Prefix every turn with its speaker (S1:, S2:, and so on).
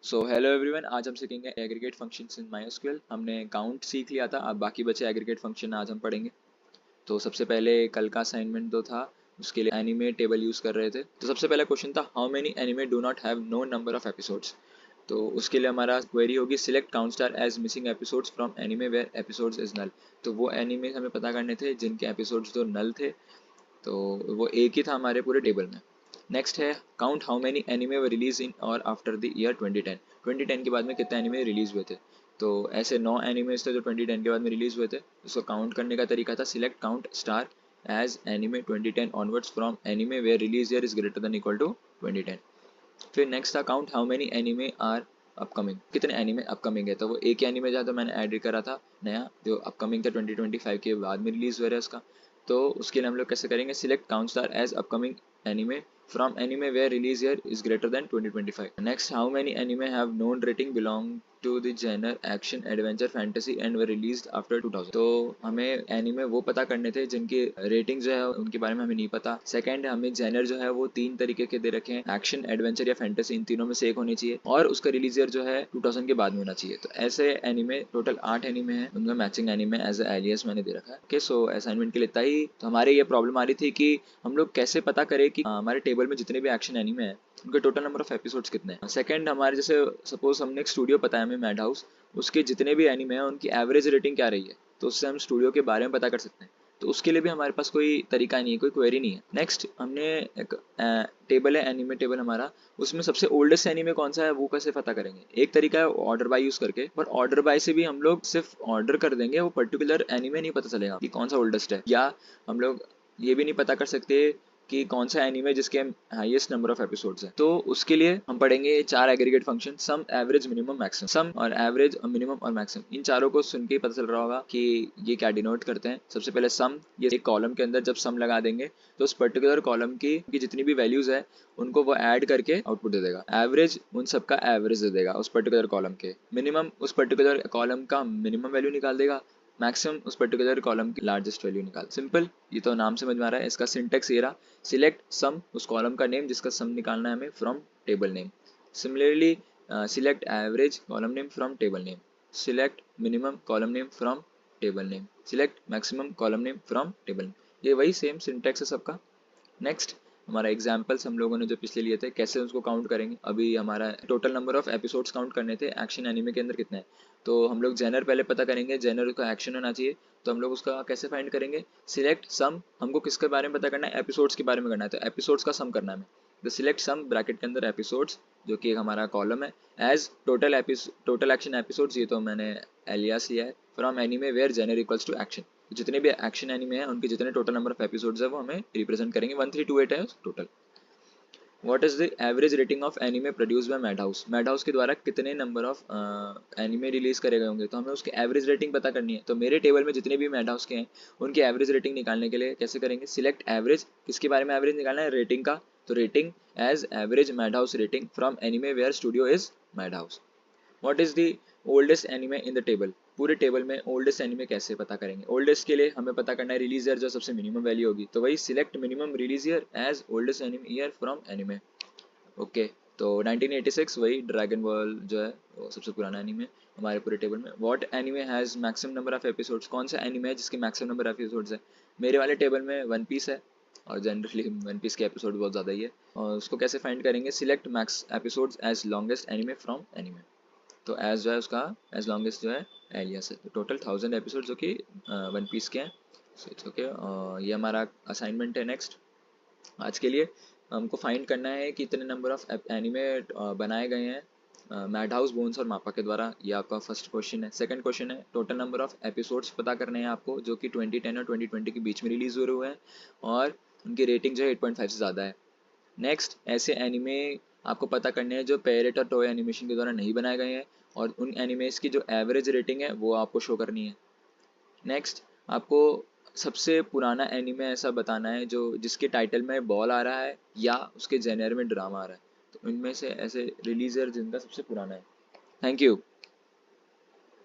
S1: So hello everyone, आज हम सीखेंगे एग्रीगेट फंक्शंस इन माइस्क्यूएल। हमने काउंट सीख लिया था, अब बाकी बचे एग्रीगेट फंक्शन आज हम पढ़ेंगे। तो सबसे पहले कल का असाइनमेंट जो था उसके लिए एनिमे टेबल यूज़ कर रहे थे। तो सबसे पहला क्वेश्चन था how many anime do not have no number of episodes. तो उसके लिए हमारा क्वेरी होगी select count star as missing episodes from anime where episodes is null. तो वो एनिमे हमें पता करने थे जिनके एपिसोड्स जो नल थे, तो वो एक ही था हमारे पूरे टेबल में। नेक्स्ट है count how many anime were release इन और आफ्टर द ईयर 2010। 2010 के बाद में कितने एनिमे रिलीज हुए थे। तो ऐसे 9 एनिमेज थे जो 2010 के बाद में रिलीज हुए थे। उसको काउंट करने का तरीका था select count star as anime 2010 onwards from anime where release year is greater than equal to 2010। फिर नेक्स्ट था count how many anime are upcoming. कितने एनिमे अपकमिंग है, तो वो एक ही एनिमे जहाँ तो मैंने ऐड करा था नया जो अपकमिंग था 2025 के बाद में रिलीज हुआ है उसका। तो उसके लिए हम लोग कैसे करेंगे select count star as upcoming anime from anime where release year is greater than 2025. Next, how many anime have known rating belong to the genre action adventure fantasy and were released after 2000। तो हमें anime वो पता करने थे जिनकी rating जो है उनके बारे में हमें नहीं पता। सेकंड, हमें जेनर जो है वो 3 तरीके के दे रखे हैं, एक्शन एडवेंचर या फैंटेसी, इन तीनों में से एक होनी चाहिए और उसका रिलीज ईयर जो है 2000 के बाद में होना चाहिए। तो ऐसे एनिमे टोटल 8 एनिमे हैं, उनका मैचिंग एनिमे एज एलियस मैंने दे रखा है। ओके, सो असाइनमेंट के लिए इतना ही। तो हमारे ये प्रॉब्लम आ रही थी कि हम लोग कैसे पता करें कि हमारे टेबल में जितने भी एक्शन एनिमे हैं उनके टोटल नंबर ऑफ एपिसोड्स कितने हैं। सेकंड, हमारे जैसे सपोज हमने एक स्टूडियो पता है हमें मैड हाउस, उसके जितने भी एनिमे हैं उनकी एवरेज रेटिंग क्या रही है, तो उससे हम स्टूडियो के बारे में पता कर सकते हैं। तो उसके लिए भी हमारे पास कोई तरीका नहीं है, कोई क्वेरी नहीं है। नेक्स्ट, हमने एक टेबल है एनिमे टेबल हमारा, उसमें सबसे ओल्डेस्ट एनिमे कौन सा है वो कैसे पता करेंगे। एक तरीका है ऑर्डर बाय यूज करके, पर ऑर्डर बाय से भी हम लोग सिर्फ ऑर्डर कर देंगे, वो पर्टिकुलर एनिमे नहीं पता चलेगा कि कौन सा ओल्डेस्ट है। या हम लोग ये भी नहीं पता कर सकते कि कौन सा एनिमे जिसके हाईएस्ट नंबर ऑफ एपिसोड्स है। तो उसके लिए हम पढ़ेंगे 4 एग्रीगेट फंक्शन, सम, एवरेज, मिनिमम, मैक्सिमम। सम और एवरेज और मिनिमम और मैक्सिमम, इन चारों को सुन के ही पता चल रहा होगा कि ये क्या डिनोट करते हैं। सबसे पहले सम, ये एक कॉलम के अंदर जब सम लगा देंगे तो उस पर्टिकुलर कॉलम की जितनी भी वैल्यूज है उनको वो ऐड करके आउटपुट दे देगा। एवरेज उन सबका एवरेज दे देगा उस पर्टिकुलर कॉलम के। मिनिमम उस पर्टिकुलर कॉलम का मिनिमम वैल्यू निकाल देगा। मैक्सिमम उस पर्टिकुलर कॉलम की लार्जेस्ट वैल्यू निकाल। सिंपल, ये तो नाम समझ में आ रहा है। इसका सिंटेक्स ये रहा, सिलेक्ट सम उस कॉलम का नेम जिसका सम निकालना है हमें from table name. Similarly select average column name from table name, select minimum column name from table name, select maximum column name from table name. ये वही सेम सिंटेक्स है सबका। नेक्स्ट, हमारा एग्जाम्पल्स हम लोगों ने जो पिछले लिए थे कैसे उसको काउंट करेंगे। अभी हमारा total number of episodes count करने थे एक्शन एनिमे के अंदर कितने हैं। तो हम लोग जेनर पहले पता करेंगे, जेनर का एक्शन होना चाहिए। तो हम लोग उसका कैसे फाइंड करेंगे, सिलेक्ट सम, हमको किसके बारे में पता करना है, एपिसोड्स के बारे में करना है, तो एपिसोड्स का सम करना है हमें। तो सिलेक्ट सम ब्रैकेट के अंदर एपिसोड्स, जो कि हमारा कॉलम है, एज टोटल एक्शन एपिसोड्स, ये तो मैंने एलियास लिया है, from anime where genre equals to action. जितने भी एक्शन एनिमे हैं उनके जितने टोटल नंबर ऑफ एपिसोड्स है वो हमें रिप्रेजेंट करेंगे। 1328 है total. What is the average rating of anime produce by mad house. Mad house के द्वारा कितने नंबर ऑफ एनिमे रिलीज करे गए होंगे, तो हमें उसकी एवरेज रेटिंग पता करनी है। तो मेरे टेबल में जितने भी मैड हाउस के हैं उनकी एवरेज रेटिंग निकालने के लिए कैसे करेंगे, सिलेक्ट एवरेज, किसके बारे में एवरेज निकालना है, रेटिंग का। तो rating as average Madhouse rating from anime where studio is Madhouse. What is the oldest anime in the table. पूरे टेबल में ओल्डेस्ट एनिमे कैसे पता करेंगे। ओल्डेस्ट के लिए हमें पता करना है रिलीज ईयर, जो सबसे मिनिमम वैल्यू होगी, तो वही select minimum release year as oldest anime year from anime. Okay, तो 1986 वही ड्रैगन बॉल जो है वो सबसे पुराना एनिमे हमारे पूरे टेबल में। What anime has maximum number of episodes, कौन सा एनिमे है जिसके मैक्सिमम नंबर ऑफ एपिसोड्स है। मेरे वाले टेबल में वन पीस है, और जनरली वन पीस के एपिसोड बहुत ज़्यादा ही है। और उसको कैसे फाइंड करेंगे, select max episodes as longest anime from anime. तो एज जो है उसका एज लॉन्गेस्ट जो है एलियस है। तो टोटल 1000 एपिसोड जो कि वन पीस के हैं। सो इट्स ओके, ये हमारा असाइनमेंट है। नेक्स्ट, आज के लिए हमको फाइंड करना है कि इतने नंबर ऑफ एनिमे बनाए गए हैं मैड हाउस, बोन्स और मापा के द्वारा। ये आपका फर्स्ट क्वेश्चन है। सेकंड क्वेश्चन है टोटल नंबर ऑफ एपिसोड्स पता करने हैं आपको जो कि 2010 और 2020 के बीच में रिलीज हुए हैं और उनकी रेटिंग जो है 8.5 से ज़्यादा है। नेक्स्ट, ऐसे एनिमे आपको पता करने हैं जो पेरेट और टॉय एनिमेशन के द्वारा नहीं बनाए गए हैं और उन एनिमेस की जो एवरेज रेटिंग है वो आपको शो करनी है। नेक्स्ट, आपको सबसे पुराना एनिमे ऐसा बताना है जो जिसके टाइटल में बॉल आ रहा है या उसके जेनर में ड्रामा आ रहा है। तो इनमें से ऐसे रिलीजर जिनका सबसे पुराना है। Thank you.